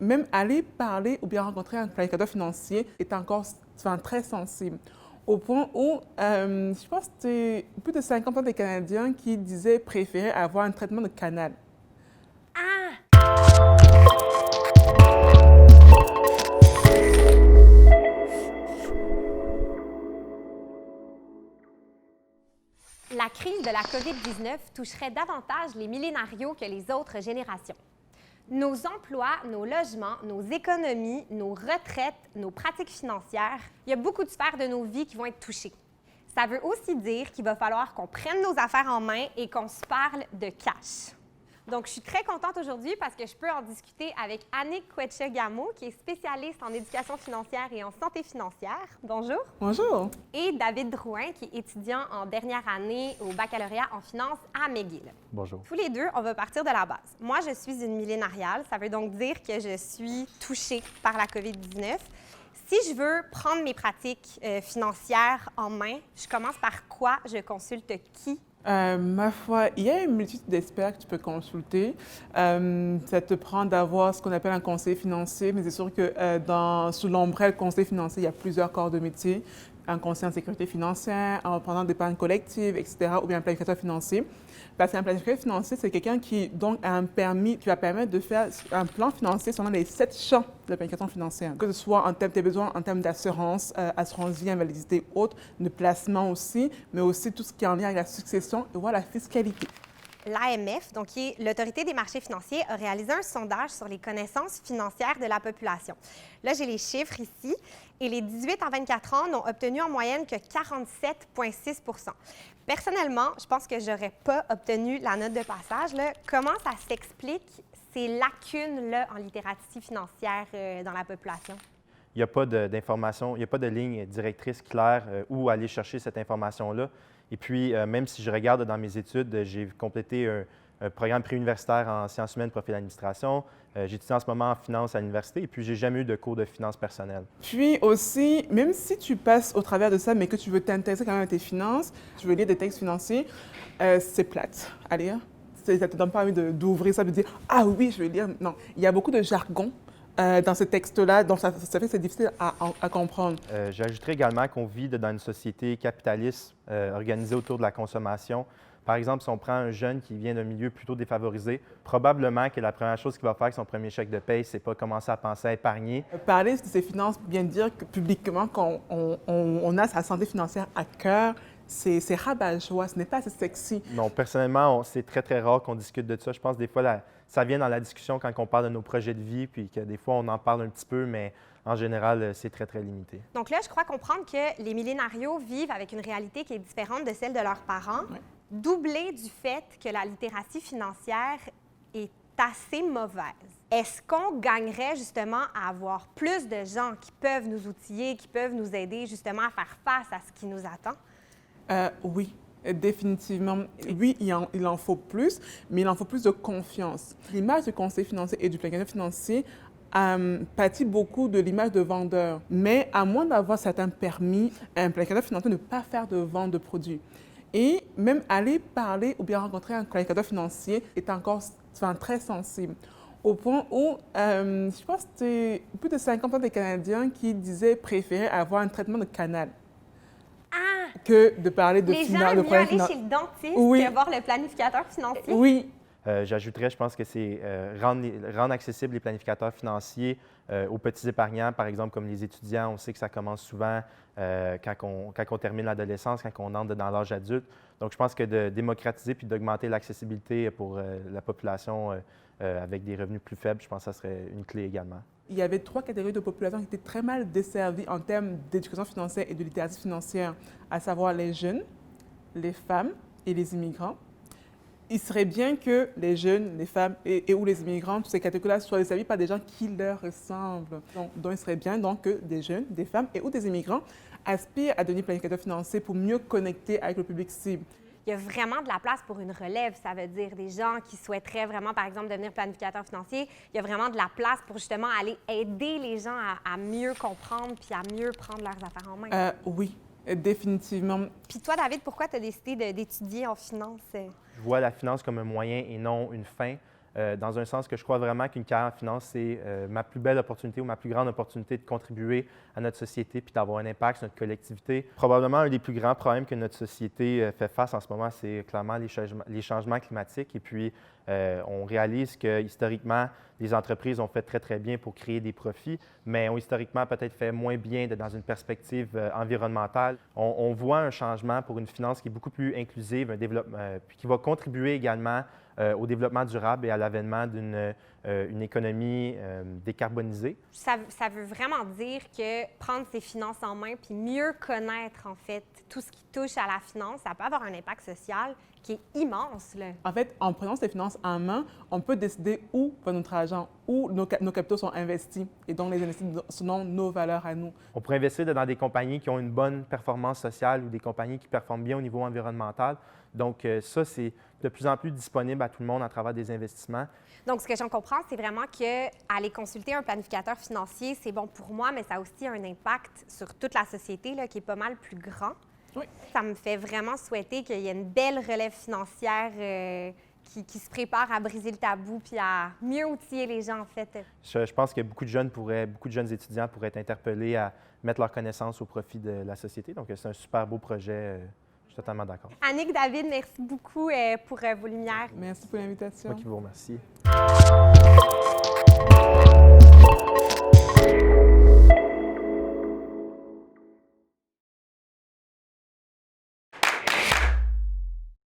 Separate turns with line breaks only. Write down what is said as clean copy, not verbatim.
même aller parler ou bien rencontrer un planificateur financier est encore très sensible. Au point où, je pense que c'est plus de 50% des Canadiens qui disaient préférer avoir un traitement de canal.
La crise de la COVID-19 toucherait davantage les millénarios que les autres générations. Nos emplois, nos logements, nos économies, nos retraites, nos pratiques financières, il y a beaucoup de sphères de nos vies qui vont être touchées. Ça veut aussi dire qu'il va falloir qu'on prenne nos affaires en main et qu'on se parle de cash. Donc, je suis très contente aujourd'hui parce que je peux en discuter avec Annick Quetche-Gamo, qui est spécialiste en éducation financière et en santé financière. Bonjour.
Bonjour.
Et David Drouin, qui est étudiant en dernière année au baccalauréat en finance à McGill.
Bonjour.
Tous les deux, on va partir de la base. Moi, je suis une millénariale. Ça veut donc dire que je suis touchée par la COVID-19. Si je veux prendre mes pratiques financières en main, je commence par quoi? Je consulte qui?
Ma foi, il y a une multitude d'experts que tu peux consulter. Ça te prend d'avoir ce qu'on appelle un conseiller financier, mais c'est sûr que sous l'ombrelle conseiller financier, il y a plusieurs corps de métier. Un conseiller en sécurité financière, un représentant d'épargne collective, etc., ou bien un planificateur financier. Parce qu'un planificateur financier, c'est quelqu'un qui donc a un permis qui va permettre de faire un plan financier selon les 7 champs de la planification financière. Que ce soit en termes de tes besoins, en termes d'assurance, assurance vie, invalidité, autres, de placement aussi, mais aussi tout ce qui est en lien avec la succession et voire la fiscalité.
L'AMF, donc qui est l'Autorité des marchés financiers, a réalisé un sondage sur les connaissances financières de la population. Là, j'ai les chiffres ici. Et les 18 à 24 ans n'ont obtenu en moyenne que 47,6 %. Personnellement, je pense que je n'aurais pas obtenu la note de passage. Là. Comment ça s'explique, ces lacunes-là en littératie financière dans la population?
Il n'y a pas d'information, il n'y a pas de ligne directrice claire où aller chercher cette information-là. Et puis, même si je regarde dans mes études, j'ai complété un programme préuniversitaire en sciences humaines, profil d'administration. J'étudie en ce moment en finance à l'université et puis j'ai jamais eu de cours de finance personnelle.
Puis aussi, même si tu passes au travers de ça, mais que tu veux t'intéresser quand même à tes finances, tu veux lire des textes financiers, c'est plate à lire. Ça ne te donne pas envie d'ouvrir ça et de dire « Ah oui, je vais lire ». Non, il y a beaucoup de jargon dans ce texte-là, donc ça fait que c'est difficile à comprendre.
J'ajouterais également qu'on vit dans une société capitaliste organisée autour de la consommation. Par exemple, si on prend un jeune qui vient d'un milieu plutôt défavorisé, probablement que la première chose qu'il va faire avec son premier chèque de paye, c'est pas commencer à penser à épargner.
Parler de ses finances, bien dire que publiquement qu'on a sa santé financière à cœur, c'est rabat-joie, ce n'est pas assez sexy.
Non, personnellement, c'est très, très rare qu'on discute de ça. Je pense que des fois, ça vient dans la discussion quand on parle de nos projets de vie, puis que des fois, on en parle un petit peu, mais en général, c'est très, très limité.
Donc là, je crois comprendre que les millénarios vivent avec une réalité qui est différente de celle de leurs parents.
Oui.
Doublé du fait que la littératie financière est assez mauvaise. Est-ce qu'on gagnerait justement à avoir plus de gens qui peuvent nous outiller, qui peuvent nous aider justement à faire face à ce qui nous attend?
Oui, définitivement. Oui, il en faut plus, mais il en faut plus de confiance. L'image du conseiller financier et du planificateur financier pâtit beaucoup de l'image de vendeur. Mais à moins d'avoir certains permis, un planificateur financier ne peut pas faire de vente de produits. Et même aller parler ou bien rencontrer un planificateur financier est encore très sensible. Au point où, je pense que c'est plus de 50% des Canadiens qui disaient préférer avoir un traitement de canal que de parler de
Les gens
finance.
aiment mieux aller chez le dentiste que voir le planificateur financier?
Oui.
J'ajouterais, je pense que c'est rendre accessibles les planificateurs financiers aux petits épargnants, par exemple, comme les étudiants. On sait que ça commence souvent quand on termine l'adolescence, quand on entre dans l'âge adulte. Donc, je pense que de démocratiser puis d'augmenter l'accessibilité pour la population avec des revenus plus faibles, je pense que ça serait une clé également.
Il y avait 3 catégories de population qui étaient très mal desservies en termes d'éducation financière et de littératie financière, à savoir les jeunes, les femmes et les immigrants. Il serait bien que les jeunes, les femmes ou les immigrants, toutes ces catégories-là, soient desservies par des gens qui leur ressemblent. Donc il serait bien donc que des jeunes, des femmes ou des immigrants aspirent à devenir planificateurs financiers pour mieux connecter avec le public cible.
Il y a vraiment de la place pour une relève. Ça veut dire des gens qui souhaiteraient vraiment, par exemple, devenir planificateur financier. Il y a vraiment de la place pour justement aller aider les gens à mieux comprendre puis à mieux prendre leurs affaires en main.
Oui, définitivement.
Puis toi, David, pourquoi tu as décidé d'étudier en finance?
Je vois la finance comme un moyen et non une fin. dans un sens que je crois vraiment qu'une carrière en finance, c'est ma plus belle opportunité ou ma plus grande opportunité de contribuer à notre société puis d'avoir un impact sur notre collectivité. Probablement un des plus grands problèmes que notre société fait face en ce moment, c'est clairement les changements climatiques. Et puis, on réalise que historiquement, les entreprises ont fait très, très bien pour créer des profits, mais ont historiquement peut-être fait moins bien dans une perspective environnementale. On voit un changement pour une finance qui est beaucoup plus inclusive, un développement, puis qui va contribuer également au développement durable et à l'avènement d'une économie décarbonisée.
Ça veut vraiment dire que prendre ses finances en main puis mieux connaître, en fait, tout ce qui touche à la finance, ça peut avoir un impact social qui est immense, là.
En fait, en prenant ces finances en main, on peut décider où va notre argent, où nos capitaux sont investis, et donc les investir selon nos valeurs à nous.
On pourrait investir dans des compagnies qui ont une bonne performance sociale ou des compagnies qui performent bien au niveau environnemental. Donc, ça, c'est de plus en plus disponible à tout le monde à travers des investissements.
Donc, ce que j'en comprends, c'est vraiment qu'aller consulter un planificateur financier, c'est bon pour moi, mais ça a aussi un impact sur toute la société là, qui est pas mal plus grand.
Oui.
Ça me fait vraiment souhaiter qu'il y ait une belle relève financière qui se prépare à briser le tabou puis à mieux outiller les gens, en fait.
Je pense que beaucoup de jeunes étudiants pourraient être interpellés à mettre leurs connaissances au profit de la société. Donc, c'est un super beau projet. Je suis totalement d'accord.
Annick, David, merci beaucoup pour vos lumières.
Merci pour l'invitation.
Moi qui vous remercie.